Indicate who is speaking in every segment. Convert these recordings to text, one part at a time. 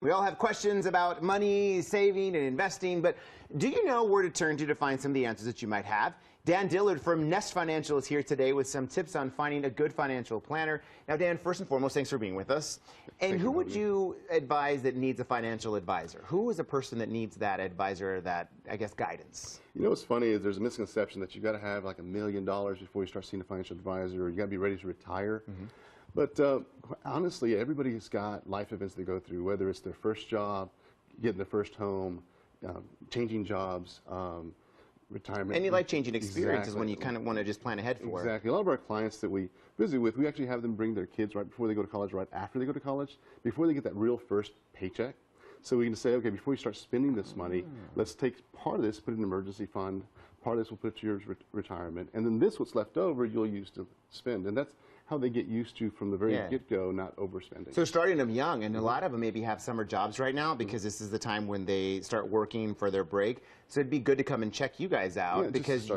Speaker 1: We all have questions about money, saving, and investing, but do you know where to turn to find some of the answers that you might have? Dan Dillard from Nest Financial is here today with some tips on finding a good financial planner. Now, Dan, first and foremost, thanks for being with us. And who would you advise that needs a financial advisor? Who is a person that needs that advisor, that, I guess, guidance?
Speaker 2: You know what's funny is there's a misconception that you got to have like $1 million before you start seeing a financial advisor, or you got to be ready to retire. But honestly, everybody has got life events they go through, whether it's their first job, getting their first home, changing jobs, retirement.
Speaker 1: Any life-changing experiences when you kind of want to just plan ahead for.
Speaker 2: Exactly. A lot of our clients that we visit with, we actually have them bring their kids right before they go to college, right after they go to college, before they get that real first paycheck. So we can say, okay, before you start spending this money, let's take part of this, put it in an emergency fund, part of this we'll put to your retirement, and then this, what's left over, you'll use to spend. And that's how they get used to from the very get-go, not overspending.
Speaker 1: So starting them young, and a lot of them maybe have summer jobs right now because this is the time when they start working for their break. So it'd be good to come and check you guys out because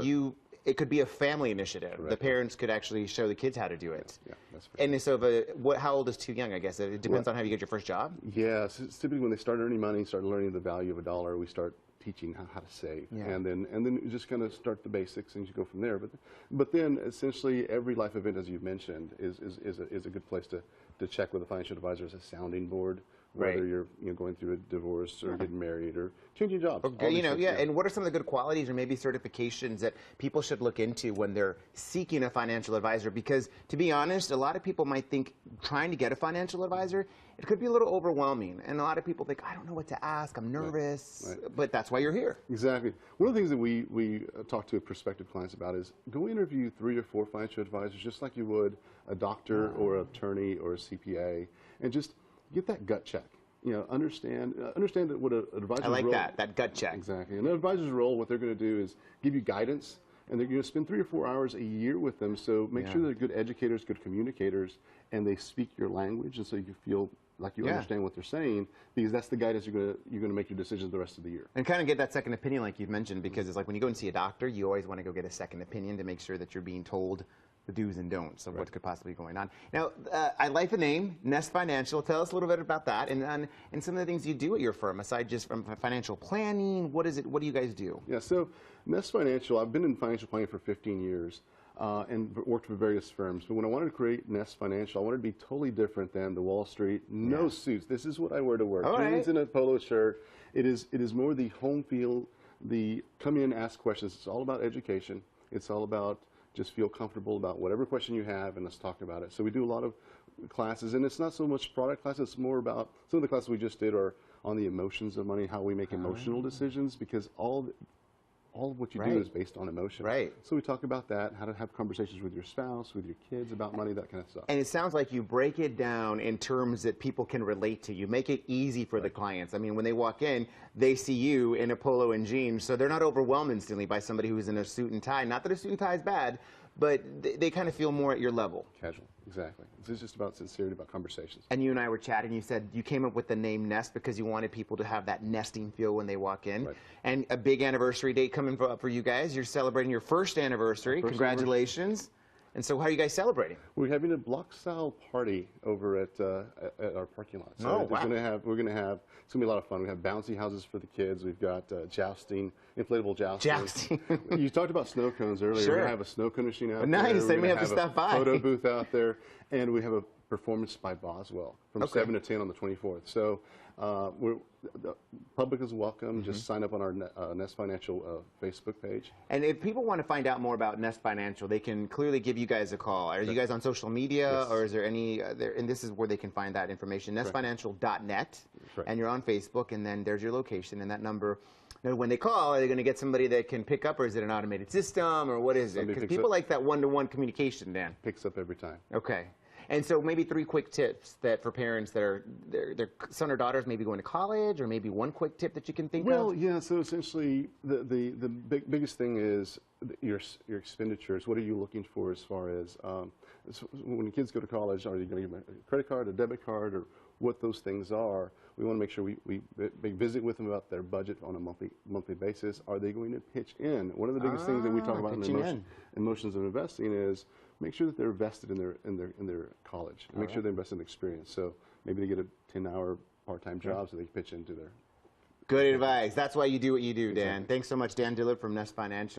Speaker 1: it could be a family initiative. Correct. The parents could actually show the kids how to do it. Yeah, that's for sure. And so how old is too young, I guess? It depends on how you get your first job?
Speaker 2: Yeah, so it's typically when they start earning money, start learning the value of a dollar, we start teaching how to save, and then you just kind of start the basics and you go from there. But then essentially every life event, as you've mentioned, is a good place to check with a financial advisor as a sounding board, whether you're going through a divorce or getting married or changing jobs.
Speaker 1: Okay, and what are some of the good qualities or maybe certifications that people should look into when they're seeking a financial advisor? Because to be honest, a lot of people might think trying to get a financial advisor, it could be a little overwhelming. And a lot of people think, I don't know what to ask, I'm nervous, but that's why you're here.
Speaker 2: Exactly. One of the things that we talk to prospective clients about is go interview 3 or 4 financial advisors just like you would a doctor or an attorney or a CPA, and just get that gut check. Understand that what an advisor's role.
Speaker 1: I like that gut check.
Speaker 2: Exactly. And an advisor's role, what they're going to do is give you guidance, and they're going to spend 3 or 4 hours a year with them. So make sure they're good educators, good communicators, and they speak your language, and so you feel like you understand what they're saying, because that's the guidance you're going to make your decisions the rest of the year.
Speaker 1: And kind of get that second opinion, like you've mentioned, because it's like when you go and see a doctor, you always want to go get a second opinion to make sure that you're being told the do's and don'ts of what could possibly be going on. Now, I like the name, Nest Financial. Tell us a little bit about that and some of the things you do at your firm, aside just from financial planning. What is it? What do you guys do?
Speaker 2: Yeah, so Nest Financial, I've been in financial planning for 15 years and worked for various firms. But when I wanted to create Nest Financial, I wanted to be totally different than the Wall Street. No suits. This is what I wear to work. Jeans and a polo shirt. It is more the home feel, the come in, ask questions. It's all about education. It's all about just feel comfortable about whatever question you have, and let's talk about it. So we do a lot of classes, and it's not so much product classes, it's more about, some of the classes we just did are on the emotions of money, how we make emotional decisions, because all of what you do is based on emotion. So we talk about that, how to have conversations with your spouse, with your kids about money, that kind of stuff.
Speaker 1: And it sounds like you break it down in terms that people can relate to. You make it easy for the clients. I mean, when they walk in, they see you in a polo and jeans, so they're not overwhelmed instantly by somebody who's in a suit and tie. Not that a suit and tie is bad, but they kind of feel more at your level.
Speaker 2: Casual, exactly. It's just about sincerity, about conversations.
Speaker 1: And you and I were chatting, you said you came up with the name Nest because you wanted people to have that nesting feel when they walk in. And a big anniversary date coming up for you guys. You're celebrating your first anniversary. Congratulations. And so how are you guys celebrating?
Speaker 2: We're having a block-style party over at our parking lot. So we're going to have, it's going to be a lot of fun. We have bouncy houses for the kids. We've got jousting, inflatable jousting. You talked about snow cones earlier. We're going to have a snow cone machine out there.
Speaker 1: Nice, then we have to stop by.
Speaker 2: Photo booth out there. And we have a performance by Boswell from 7 to 10 on the 24th. So the public is welcome. Just sign up on our Nest Financial Facebook page.
Speaker 1: And if people want to find out more about Nest Financial, they can clearly give you guys a call. Are you guys on social media, or is there any, and this is where they can find that information, nestfinancial.net, and you're on Facebook, and then there's your location and that number. Now, when they call, are they going to get somebody that can pick up, or is it an automated system, or what is it? Because people like that one-to-one communication, Dan.
Speaker 2: Picks up every time.
Speaker 1: Okay. And so maybe 3 quick tips that for parents that are, their son or daughters maybe going to college, or maybe one quick tip that you can think of?
Speaker 2: Well, yeah, so essentially the biggest thing is your expenditures. What are you looking for as far as, when kids go to college, are you going to give them a credit card, a debit card, or what those things are? We want to make sure we visit with them about their budget on a monthly basis. Are they going to pitch in? One of the biggest things that we talk about in emotions of investing is make sure that they're vested in their college. Make sure they invest in experience. So maybe they get a 10-hour part-time jobs that they pitch into their.
Speaker 1: Good advice. That's why you do what you do, Dan. Thanks so much, Dan Dillard from Nest Financial.